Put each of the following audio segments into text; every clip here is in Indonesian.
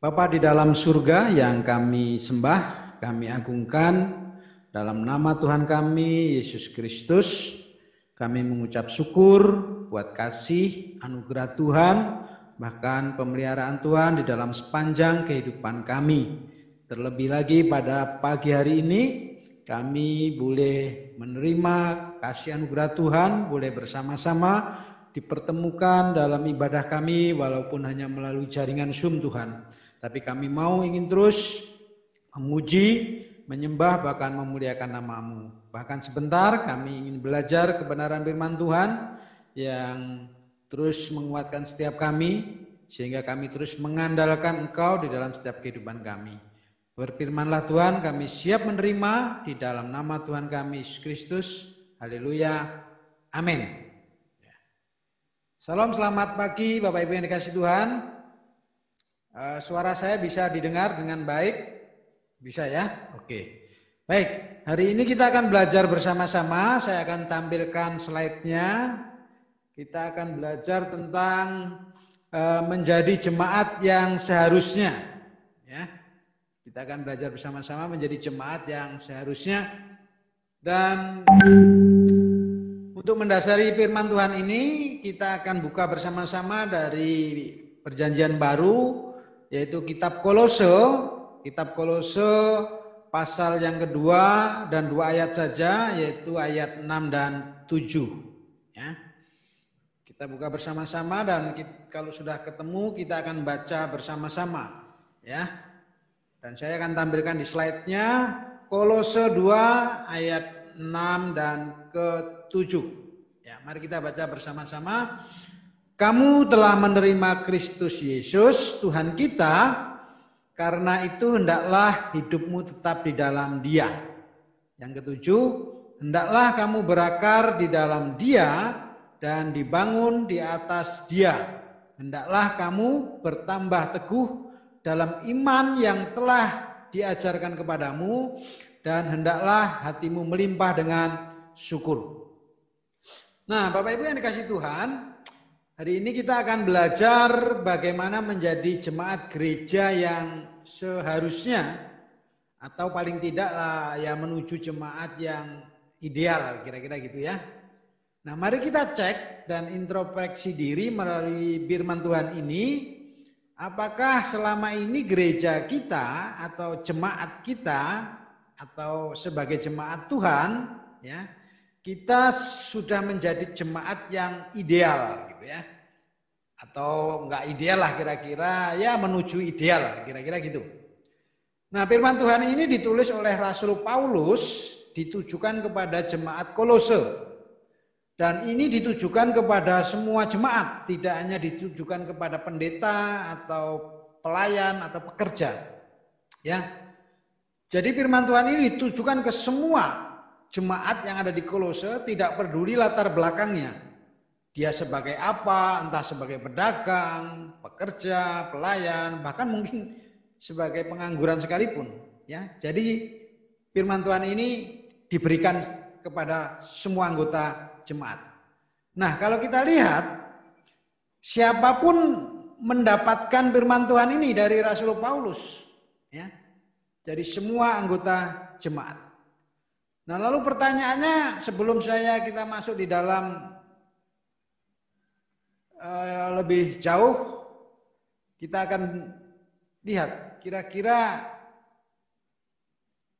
Bapa di dalam surga yang kami sembah, kami agungkan dalam nama Tuhan kami, Yesus Kristus. Kami mengucap syukur buat kasih, anugerah Tuhan, bahkan pemeliharaan Tuhan di dalam sepanjang kehidupan kami. Terlebih lagi pada pagi hari ini, kami boleh menerima kasih anugerah Tuhan, boleh bersama-sama dipertemukan dalam ibadah kami walaupun hanya melalui jaringan Zoom Tuhan. Tapi kami ingin terus memuji, menyembah, bahkan memuliakan nama-Mu. Bahkan sebentar kami ingin belajar kebenaran firman Tuhan yang terus menguatkan setiap kami, sehingga kami terus mengandalkan Engkau di dalam setiap kehidupan kami. Berfirmanlah Tuhan, kami siap menerima di dalam nama Tuhan kami, Yesus Kristus. Haleluya. Amin. Salam, selamat pagi Bapak Ibu yang dikasihi Tuhan. Suara saya bisa didengar dengan baik? Bisa ya? Oke. Baik, hari ini kita akan belajar bersama-sama. Saya akan tampilkan slide-nya. Kita akan belajar tentang menjadi jemaat yang seharusnya. Ya. Kita akan belajar bersama-sama menjadi jemaat yang seharusnya. Dan untuk mendasari firman Tuhan ini, kita akan buka bersama-sama dari Perjanjian Baru, yaitu kitab Kolose pasal yang kedua dan 2 ayat saja, yaitu ayat 6 dan 7. Ya. Kita buka bersama-sama dan kalau sudah ketemu kita akan baca bersama-sama. Ya. Dan saya akan tampilkan di slide-nya Kolose 2 ayat 6 dan ke-7. Ya, mari kita baca bersama-sama. Kamu telah menerima Kristus Yesus, Tuhan kita, karena itu hendaklah hidupmu tetap di dalam Dia. Yang ketujuh, hendaklah kamu berakar di dalam Dia dan dibangun di atas Dia. Hendaklah kamu bertambah teguh dalam iman yang telah diajarkan kepadamu, dan hendaklah hatimu melimpah dengan syukur. Nah, Bapak Ibu yang dikasihi Tuhan, hari ini kita akan belajar bagaimana menjadi jemaat gereja yang seharusnya, atau paling tidaklah ya menuju jemaat yang ideal, kira-kira gitu ya. Nah, mari kita cek dan introspeksi diri melalui firman Tuhan ini. Apakah selama ini gereja kita atau jemaat kita atau sebagai jemaat Tuhan, ya, kita sudah menjadi jemaat yang ideal gitu ya. Atau enggak ideal lah kira-kira, ya menuju ideal, kira-kira gitu. Nah, firman Tuhan ini ditulis oleh Rasul Paulus, ditujukan kepada jemaat Kolose. Dan ini ditujukan kepada semua jemaat, tidak hanya ditujukan kepada pendeta atau pelayan atau pekerja. Ya. Jadi firman Tuhan ini ditujukan ke semua jemaat yang ada di Kolose, tidak peduli latar belakangnya. Dia sebagai apa, entah sebagai pedagang, pekerja, pelayan, bahkan mungkin sebagai pengangguran sekalipun. Ya, jadi firman Tuhan ini diberikan kepada semua anggota jemaat. Nah, kalau kita lihat, siapapun mendapatkan firman Tuhan ini dari Rasul Paulus, ya, dari semua anggota jemaat. Nah, lalu pertanyaannya sebelum kita masuk di dalam lebih jauh, kita akan lihat kira-kira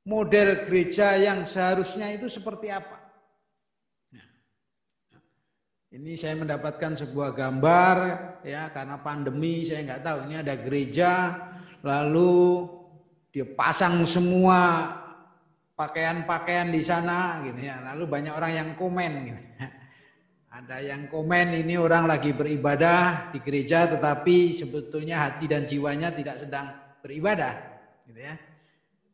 model gereja yang seharusnya itu seperti apa. Nah, ini saya mendapatkan sebuah gambar ya, karena pandemi saya nggak tahu, ini ada gereja lalu dia pasang semua pakaian-pakaian di sana gitu ya. Lalu banyak orang yang komen gitu. Ada yang komen ini orang lagi beribadah di gereja tetapi sebetulnya hati dan jiwanya tidak sedang beribadah gitu ya.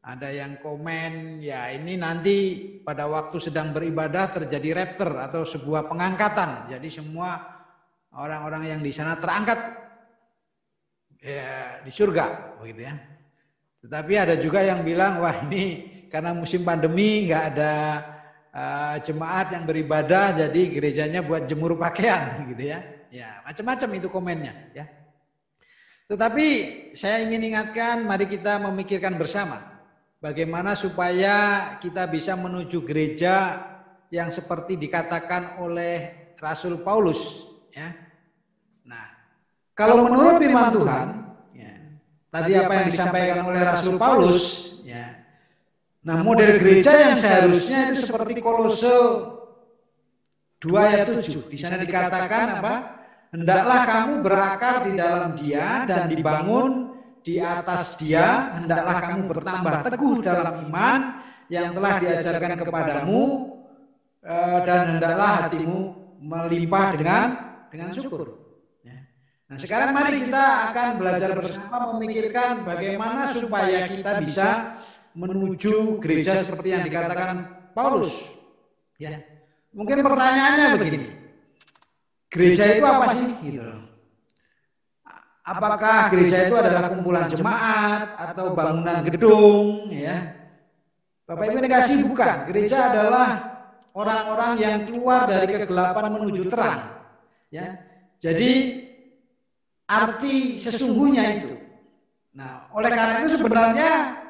Ada yang komen ya ini nanti pada waktu sedang beribadah terjadi rapture atau sebuah pengangkatan. Jadi semua orang-orang yang di sana terangkat ya, di surga begitu ya. Tetapi ada juga yang bilang wah ini karena musim pandemi nggak ada jemaat yang beribadah, jadi gerejanya buat jemur pakaian gitu ya. Ya, macam-macam itu komennya ya. Tetapi saya ingin ingatkan, mari kita memikirkan bersama bagaimana supaya kita bisa menuju gereja yang seperti dikatakan oleh Rasul Paulus. Ya. Nah, kalau menurut firman Tuhan, ya, tadi apa yang disampaikan oleh Rasul Paulus, ya, nah model gereja yang seharusnya itu seperti Kolose 2 ayat 7. Di sana dikatakan apa? Hendaklah kamu berakar di dalam Dia dan dibangun di atas Dia. Hendaklah kamu bertambah teguh dalam iman yang telah diajarkan kepadamu, dan hendaklah hatimu melimpah dengan syukur. Nah, sekarang mari kita akan belajar bersama memikirkan bagaimana supaya kita bisa menuju gereja seperti yang dikatakan Paulus. Ya. Mungkin pertanyaannya begini. Gereja itu apa sih? Gitu. Apakah gereja itu adalah kumpulan jemaat atau bangunan gedung? Ya. Bapak Ibu negasi, bukan. Gereja adalah orang-orang yang keluar dari kegelapan menuju terang. Ya. Jadi arti sesungguhnya itu. Nah, oleh karena itu sebenarnya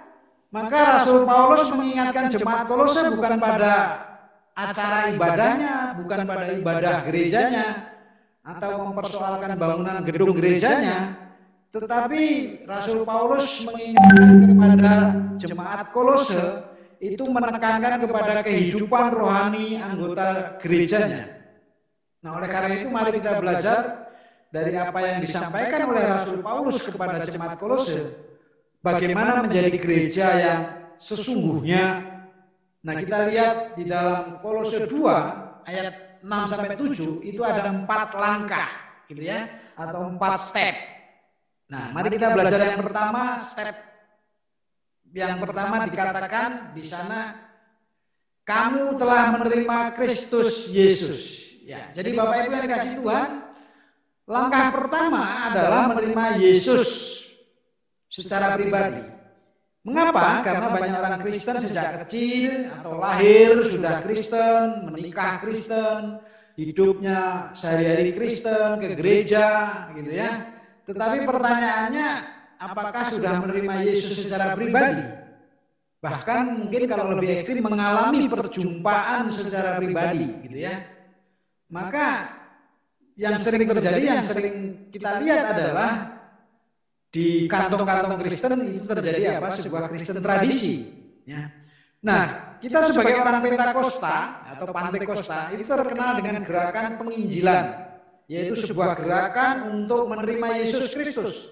maka Rasul Paulus mengingatkan jemaat Kolose bukan pada acara ibadahnya, bukan pada ibadah gerejanya, atau mempersoalkan bangunan gedung gerejanya, tetapi Rasul Paulus mengingatkan kepada jemaat Kolose itu menekankan kepada kehidupan rohani anggota gerejanya. Nah, oleh karena itu mari kita belajar dari apa yang disampaikan oleh Rasul Paulus kepada jemaat Kolose, bagaimana menjadi gereja yang sesungguhnya. Nah, kita lihat di dalam Kolose 2 ayat 6 sampai 7 itu ada 4 langkah gitu ya, atau 4 step. Nah, mari kita belajar yang pertama. Step yang pertama dikatakan di sana, kamu telah menerima Kristus Yesus. Ya, jadi Bapak Ibu yang dikasih Tuhan, langkah pertama adalah menerima Yesus secara pribadi. Mengapa? Karena banyak orang Kristen sejak kecil atau lahir sudah Kristen, menikah Kristen, hidupnya sehari-hari Kristen, ke gereja gitu ya. Tetapi pertanyaannya, apakah sudah menerima Yesus secara pribadi? Bahkan mungkin kalau lebih ekstrim mengalami perjumpaan secara pribadi gitu ya. Maka yang sering terjadi, yang sering kita lihat adalah di kantong-kantong Kristen itu terjadi apa? Sebuah Kristen tradisi. Ya. Nah, kita sebagai orang Pentakosta atau Pantekosta itu terkenal dengan gerakan penginjilan, yaitu sebuah gerakan untuk menerima Yesus Kristus.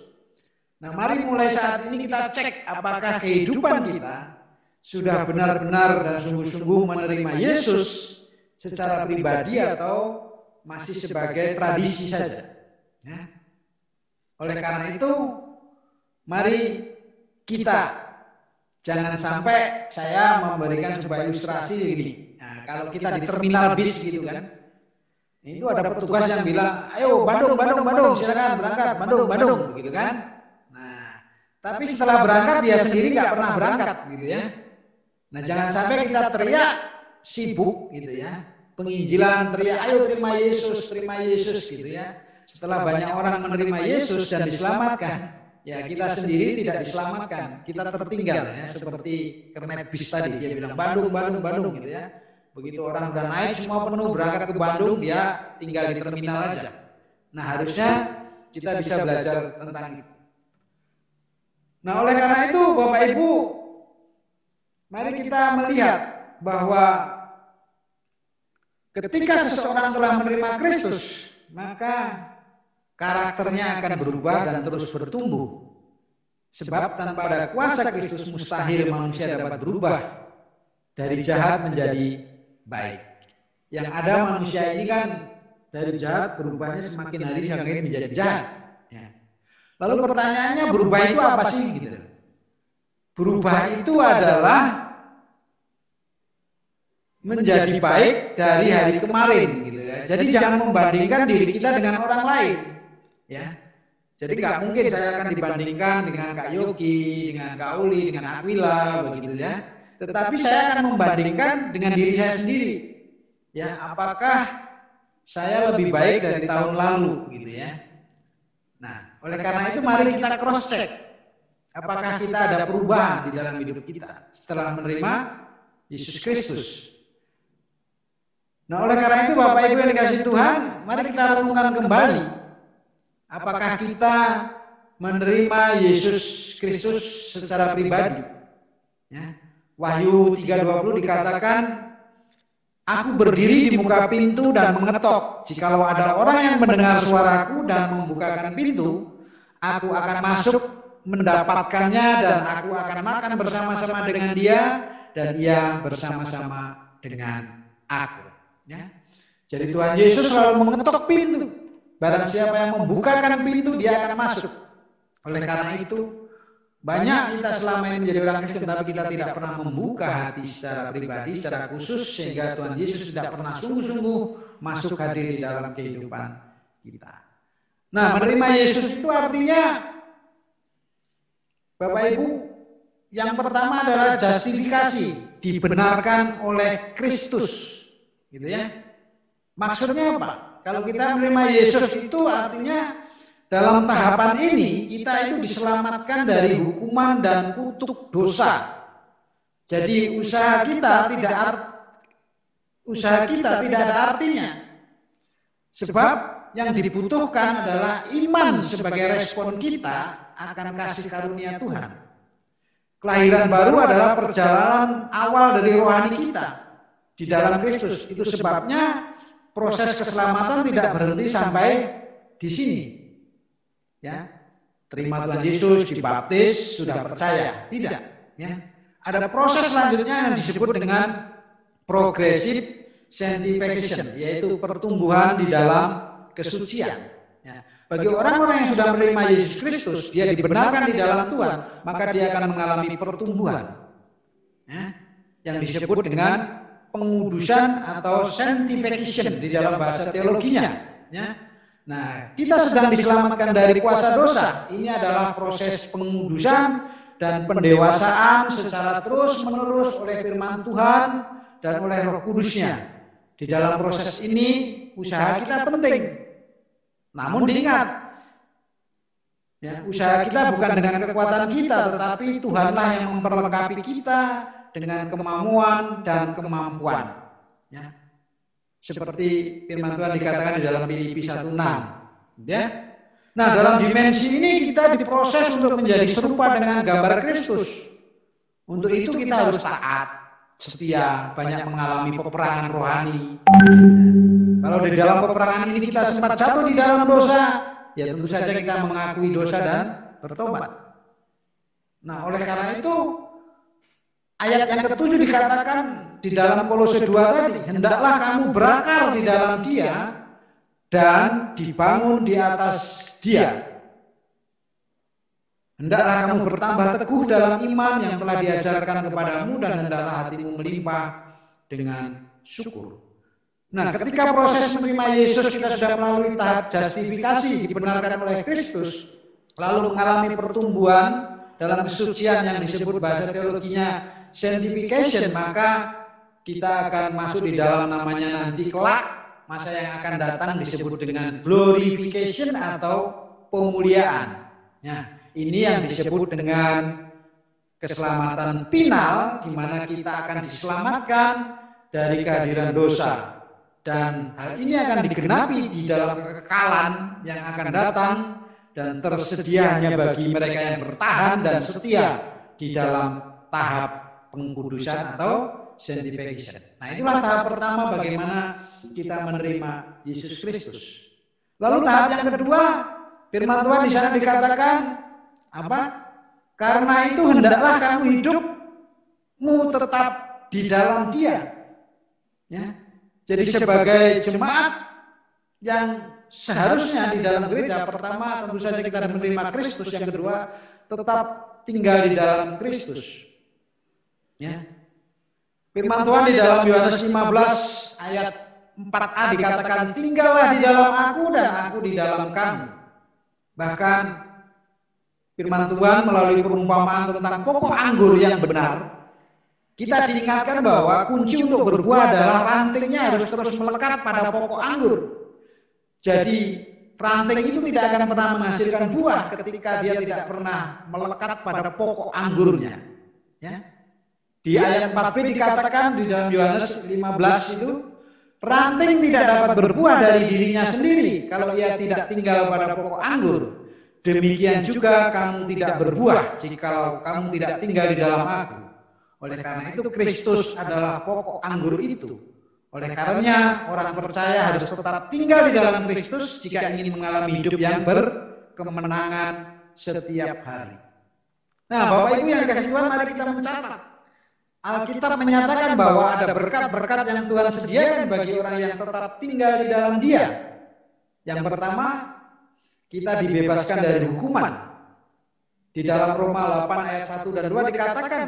Nah, mari mulai saat ini kita cek apakah kehidupan kita sudah benar-benar dan sungguh-sungguh menerima Yesus secara pribadi atau masih sebagai tradisi saja. Ya. Oleh karena itu, mari kita jangan sampai saya memberikan sebuah ilustrasi begini. Nah, kalau kita di terminal bis gitu kan, itu ada petugas yang bilang, ayo Bandung, silakan berangkat, Bandung, gitu kan. Nah, tapi setelah berangkat dia sendiri nggak pernah berangkat gitu ya. Nah, jangan sampai kita teriak sibuk gitu ya, penginjilan teriak, ayo terima Yesus gitu ya. Setelah banyak orang menerima Yesus dan diselamatkan, ya kita sendiri tidak diselamatkan, kita tertinggal ya, seperti kernet bis tadi dia bilang Bandung gitu ya. Begitu orang udah naik semua penuh berangkat ke Bandung, dia tinggal di terminal aja. Nah, harusnya kita bisa belajar tentang itu. Nah, oleh karena itu Bapak Ibu, mari kita melihat bahwa ketika seseorang telah menerima Kristus, maka karakternya akan berubah dan terus bertumbuh. Sebab tanpa ada kuasa Kristus mustahil manusia dapat berubah dari jahat menjadi baik. Yang ada manusia ini kan dari jahat berubahnya semakin hari semakin menjadi jahat. Ya. Lalu pertanyaannya, berubah itu apa sih? Gitu. Berubah itu adalah menjadi baik dari hari kemarin. Gitu ya. Jadi jangan membandingkan diri kita dengan orang lain. Ya, jadi nggak mungkin saya akan dibandingkan dengan Kak Yogi, dengan Kak Uli, dengan Aquila, begitu ya. Tetapi saya akan membandingkan dengan diri saya sendiri. Ya, apakah saya lebih baik dari tahun lalu, gitu ya. Nah, oleh karena itu mari kita cross check. Apakah kita ada perubahan di dalam hidup kita setelah menerima Yesus Kristus? Nah, oleh karena itu Bapak Ibu yang dikasihi Tuhan, mari kita renungkan kembali. Apakah kita menerima Yesus Kristus secara pribadi? Ya. Wahyu 3:20 dikatakan, aku berdiri di muka pintu dan mengetok. Jikalau ada orang yang mendengar suaraku dan membukakan pintu, aku akan masuk mendapatkannya dan aku akan makan bersama-sama dengan dia dan ia bersama-sama dengan aku. Ya. Jadi Tuhan Yesus selalu mengetok pintu. Barang siapa yang membukakan pintu, dia akan masuk. Oleh karena itu, banyak kita selama ini menjadi orang Kristen, tapi kita tidak pernah membuka hati secara pribadi, secara khusus, sehingga Tuhan Yesus tidak pernah sungguh-sungguh masuk hadir di dalam kehidupan kita. Nah, menerima Yesus itu artinya, Bapak Ibu, yang pertama adalah justifikasi, dibenarkan oleh Kristus. Gitu ya. Maksudnya apa? Kalau kita menerima Yesus itu artinya dalam tahapan ini kita itu diselamatkan dari hukuman dan kutuk dosa. Jadi usaha kita tidak ada artinya. Sebab yang dibutuhkan adalah iman sebagai respon kita akan kasih karunia Tuhan. Kelahiran baru adalah perjalanan awal dari rohani kita di dalam Kristus. Itu sebabnya proses keselamatan tidak berhenti sampai di sini. Ya, terima Tuhan Yesus, dibaptis, sudah percaya. Tidak. Ya. Ada proses selanjutnya yang disebut dengan progressive sanctification, yaitu pertumbuhan di dalam kesucian. Ya. Bagi orang-orang yang sudah menerima Yesus Kristus, dia dibenarkan di dalam Tuhan, maka dia akan mengalami pertumbuhan. Ya. Yang disebut dengan pengudusan atau sanctification di dalam bahasa teologinya. Ya. Nah, kita sedang diselamatkan dari kuasa dosa. Ini adalah proses pengudusan dan pendewasaan secara terus-menerus oleh firman Tuhan dan oleh Roh Kudus-Nya. Di dalam proses ini usaha kita penting. Namun diingat, ya, usaha kita bukan dengan kekuatan kita, tetapi Tuhanlah yang memperlengkapi kita dengan kemampuan dan kemampuan. Ya. Seperti firman Tuhan dikatakan di dalam Filipi 1:6. Ya. Nah, dalam dimensi ini kita diproses untuk menjadi serupa dengan gambar Kristus. Untuk itu kita harus taat, setia, banyak mengalami peperangan rohani. Kalau di dalam peperangan ini kita sempat jatuh di dalam dosa, ya tentu saja kita mengakui dosa dan bertobat. Nah, oleh karena itu ayat yang ke-7 dikatakan di dalam Kolose 2 tadi, hendaklah kamu berakar di dalam Dia dan dibangun di atas Dia. Hendaklah kamu bertambah teguh dalam iman yang telah diajarkan kepadamu dan hendaklah hatimu melimpah dengan syukur. Nah, ketika proses menerima Yesus kita sudah melalui tahap justifikasi, dibenarkan oleh Kristus, lalu mengalami pertumbuhan dalam kesucian yang disebut bahasa teologinya sanctification, maka kita akan masuk di dalam namanya nanti kelak, masa yang akan datang disebut dengan glorification atau pemuliaan. Nah, ini yang disebut dengan keselamatan final, di mana kita akan diselamatkan dari kehadiran dosa. Dan hal ini akan digenapi di dalam kekekalan yang akan datang dan tersedianya bagi mereka yang bertahan dan setia di dalam tahap pengkudusan atau sanctification. Nah, itulah tahap pertama bagaimana kita menerima Yesus Kristus. Lalu tahap yang kedua, firman Tuhan di sana dikatakan apa? Karena itu hendaklah kamu hidupmu tetap di dalam Dia. Ya. Jadi sebagai jemaat yang seharusnya di dalam gereja, pertama tentu saja kita menerima Kristus, yang kedua tetap tinggal di dalam Kristus. Ya. Firman Tuhan di dalam Yohanes 15 ayat 4a dikatakan, tinggallah di dalam aku dan aku di dalam kamu. Bahkan firman Tuhan melalui perumpamaan tentang pokok anggur yang benar, kita diingatkan bahwa kunci untuk berbuah adalah rantingnya harus terus melekat pada pokok anggur. Jadi ranting itu tidak akan pernah menghasilkan buah ketika dia tidak pernah melekat pada pokok anggurnya. Ya. Di ayat 4b dikatakan di dalam Yohanes 15 itu, ranting tidak dapat berbuah dari dirinya sendiri kalau ia tidak tinggal pada pokok anggur. Demikian juga kamu tidak berbuah jikalau kamu tidak tinggal di dalam aku. Oleh karena itu Kristus adalah pokok anggur itu. Oleh karenanya orang percaya harus tetap tinggal di dalam Kristus jika ingin mengalami hidup yang berkemenangan setiap hari. Nah, Bapak Ibu yang dikasihi Tuhan, mari kita mencatat. Alkitab menyatakan bahwa ada berkat-berkat yang Tuhan sediakan bagi orang yang tetap tinggal di dalam Dia. Yang pertama, kita dibebaskan dari hukuman. Di dalam Roma 8 ayat 1 dan 2 dikatakan,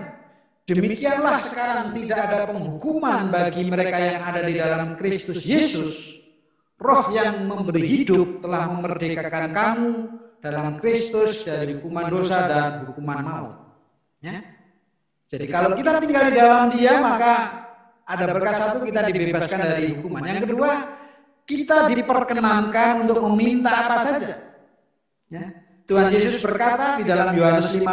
demikianlah sekarang tidak ada penghukuman bagi mereka yang ada di dalam Kristus Yesus. Roh yang memberi hidup telah memerdekakan kamu dalam Kristus dari hukuman dosa dan hukuman maut. Ya? Jadi kalau kita tinggal di dalam Dia, maka ada berkat satu, kita dibebaskan dari hukuman. Yang kedua, kita diperkenankan untuk meminta apa saja. Ya? Tuhan Yesus berkata di dalam Yohanes 15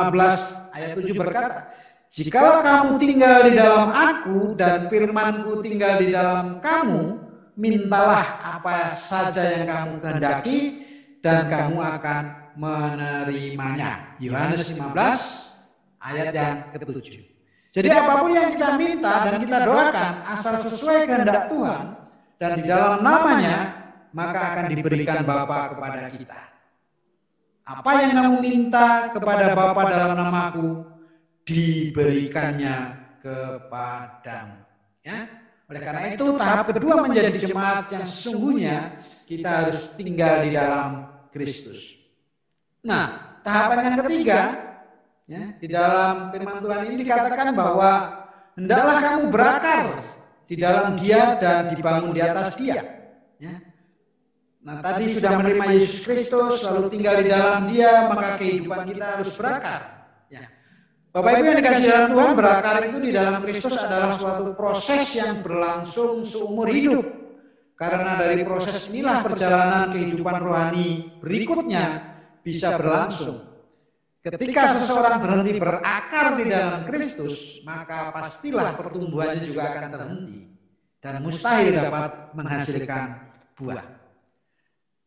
ayat 7 berkata, jikalau kamu tinggal di dalam aku dan firman-Ku tinggal di dalam kamu, mintalah apa saja yang kamu kehendaki dan kamu akan menerimanya. Yohanes 15 ayat yang ke-7. Jadi apapun yang kita minta dan kita doakan asal sesuai kehendak Tuhan dan di dalam namanya, maka akan diberikan Bapa kepada kita. Apa yang kamu minta kepada Bapa dalam namaku, diberikannya kepadamu. Ya? Oleh karena itu tahap kedua menjadi jemaat yang sesungguhnya, kita harus tinggal di dalam Kristus. Nah, tahapan yang ketiga, ya, di dalam firman Tuhan ini dikatakan bahwa hendaklah kamu berakar di dalam Dia dan dibangun di atas Dia. Ya. Nah, tadi sudah menerima Yesus Kristus, lalu tinggal di dalam Dia, maka kehidupan kita harus berakar. Ya. Bapak Ibu yang dikasihi dalam Tuhan, berakar itu di dalam Kristus adalah suatu proses yang berlangsung seumur hidup. Karena dari proses inilah perjalanan kehidupan rohani berikutnya bisa berlangsung. Ketika seseorang berhenti berakar di dalam Kristus, maka pastilah pertumbuhannya juga akan terhenti dan mustahil dapat menghasilkan buah.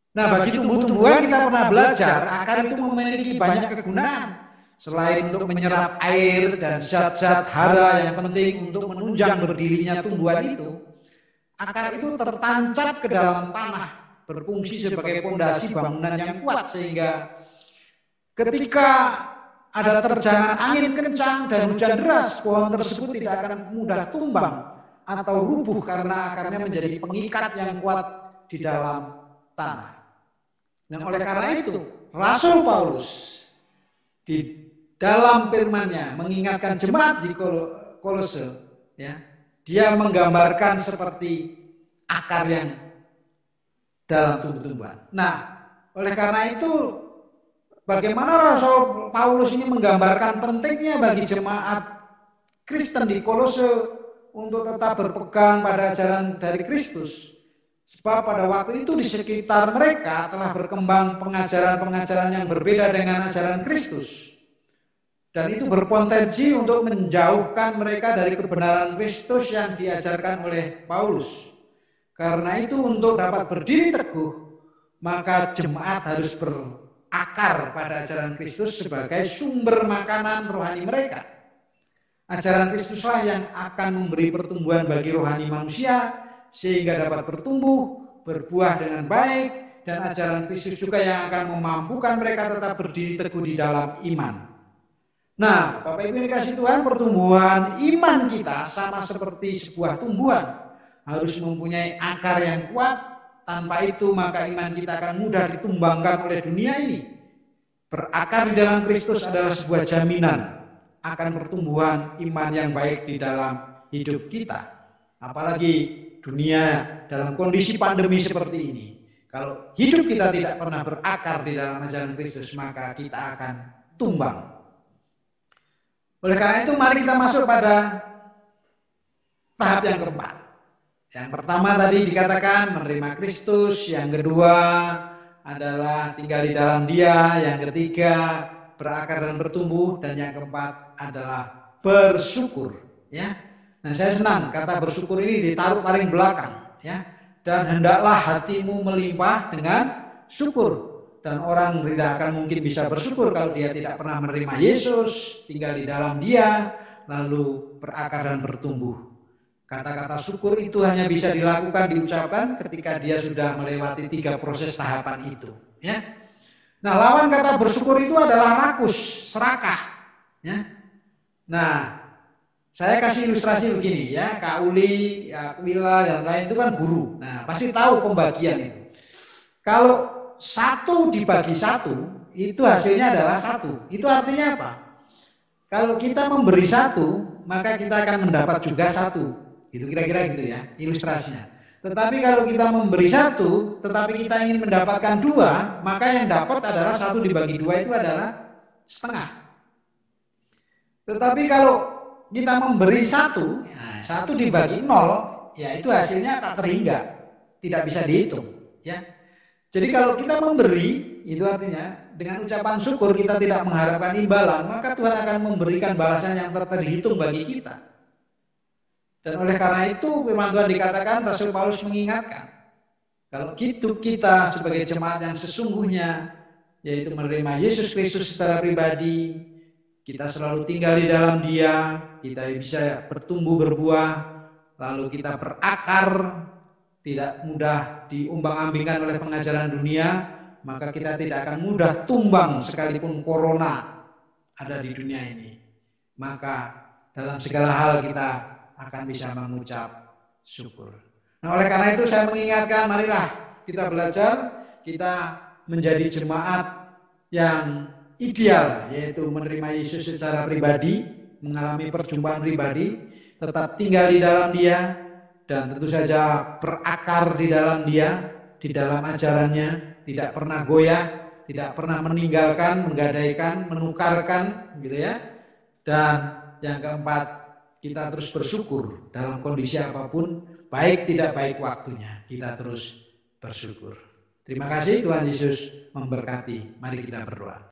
Nah, bagi tumbuh-tumbuhan kita pernah belajar, akar itu memiliki banyak kegunaan. Selain untuk menyerap air dan zat-zat hara yang penting untuk menunjang berdirinya tumbuhan itu, akar itu tertancap ke dalam tanah, berfungsi sebagai pondasi bangunan yang kuat sehingga ketika ada terjangan angin kencang dan hujan deras, pohon tersebut tidak akan mudah tumbang atau rubuh karena akarnya menjadi pengikat yang kuat di dalam tanah. Dan oleh karena itu, Rasul Paulus di dalam firman-Nya mengingatkan jemaat di Kolose, ya, dia menggambarkan seperti akar yang dalam tumbuh-tumbuhan. Nah, oleh karena itu, bagaimana Rasul Paulus ini menggambarkan pentingnya bagi jemaat Kristen di Kolose untuk tetap berpegang pada ajaran dari Kristus. Sebab pada waktu itu di sekitar mereka telah berkembang pengajaran-pengajaran yang berbeda dengan ajaran Kristus. Dan itu berpotensi untuk menjauhkan mereka dari kebenaran Kristus yang diajarkan oleh Paulus. Karena itu untuk dapat berdiri teguh, maka jemaat harus berakar pada ajaran Kristus sebagai sumber makanan rohani mereka. Ajaran Kristuslah yang akan memberi pertumbuhan bagi rohani manusia sehingga dapat bertumbuh, berbuah dengan baik, dan ajaran Kristus juga yang akan memampukan mereka tetap berdiri teguh di dalam iman. Nah, Bapak Ibu dikasihi Tuhan, pertumbuhan iman kita sama seperti sebuah tumbuhan, harus mempunyai akar yang kuat. Tanpa itu maka iman kita akan mudah ditumbangkan oleh dunia ini. Berakar di dalam Kristus adalah sebuah jaminan akan pertumbuhan iman yang baik di dalam hidup kita. Apalagi dunia dalam kondisi pandemi seperti ini. Kalau hidup kita tidak pernah berakar di dalam ajaran Kristus, maka kita akan tumbang. Oleh karena itu mari kita masuk pada tahap yang keempat. Yang pertama tadi dikatakan menerima Kristus, yang kedua adalah tinggal di dalam Dia, yang ketiga berakar dan bertumbuh, dan yang keempat adalah bersyukur, ya. Nah, saya senang kata bersyukur ini ditaruh paling belakang, ya. Dan hendaklah hatimu melimpah dengan syukur. Dan orang tidak akan mungkin bisa bersyukur kalau dia tidak pernah menerima Yesus, tinggal di dalam Dia, lalu berakar dan bertumbuh. Kata-kata syukur itu hanya bisa dilakukan, diucapkan ketika dia sudah melewati 3 proses tahapan itu. Ya. Nah, lawan kata bersyukur itu adalah rakus, serakah. Ya. Nah, saya kasih ilustrasi begini ya, Kak Uli, Aquila, dan lain itu kan guru. Nah, pasti tahu pembagian itu. Kalau 1 dibagi 1, itu hasilnya adalah 1. Itu artinya apa? Kalau kita memberi 1, maka kita akan mendapat juga 1. Itu kira-kira gitu ya, ilustrasinya. Tetapi kalau kita memberi 1, tetapi kita ingin mendapatkan 2, maka yang dapat adalah 1 dibagi 2 itu adalah setengah. Tetapi kalau kita memberi 1, nah 1 dibagi 0, ya itu hasilnya tak terhingga, tidak bisa dihitung. Ya. Jadi kalau kita memberi, itu artinya dengan ucapan syukur kita tidak mengharapkan imbalan, maka Tuhan akan memberikan balasan yang terhitung bagi kita. Dan oleh karena itu firman Tuhan dikatakan, Rasul Paulus mengingatkan, kalau hidup kita sebagai jemaat yang sesungguhnya, yaitu menerima Yesus Kristus secara pribadi, kita selalu tinggal di dalam Dia, kita bisa bertumbuh berbuah, lalu kita berakar, tidak mudah diumbang-ambingkan oleh pengajaran dunia, maka kita tidak akan mudah tumbang sekalipun corona ada di dunia ini. Maka dalam segala hal kita akan bisa mengucap syukur. Nah, oleh karena itu saya mengingatkan, marilah kita belajar, kita menjadi jemaat yang ideal, yaitu menerima Yesus secara pribadi, mengalami perjumpaan pribadi, tetap tinggal di dalam Dia, dan tentu saja berakar di dalam Dia, di dalam ajarannya, tidak pernah goyah, tidak pernah meninggalkan, menggadaikan, menukarkan, gitu ya. Dan yang keempat, kita terus bersyukur dalam kondisi apapun, baik tidak baik waktunya, kita terus bersyukur. Terima kasih, Tuhan Yesus memberkati. Mari kita berdoa.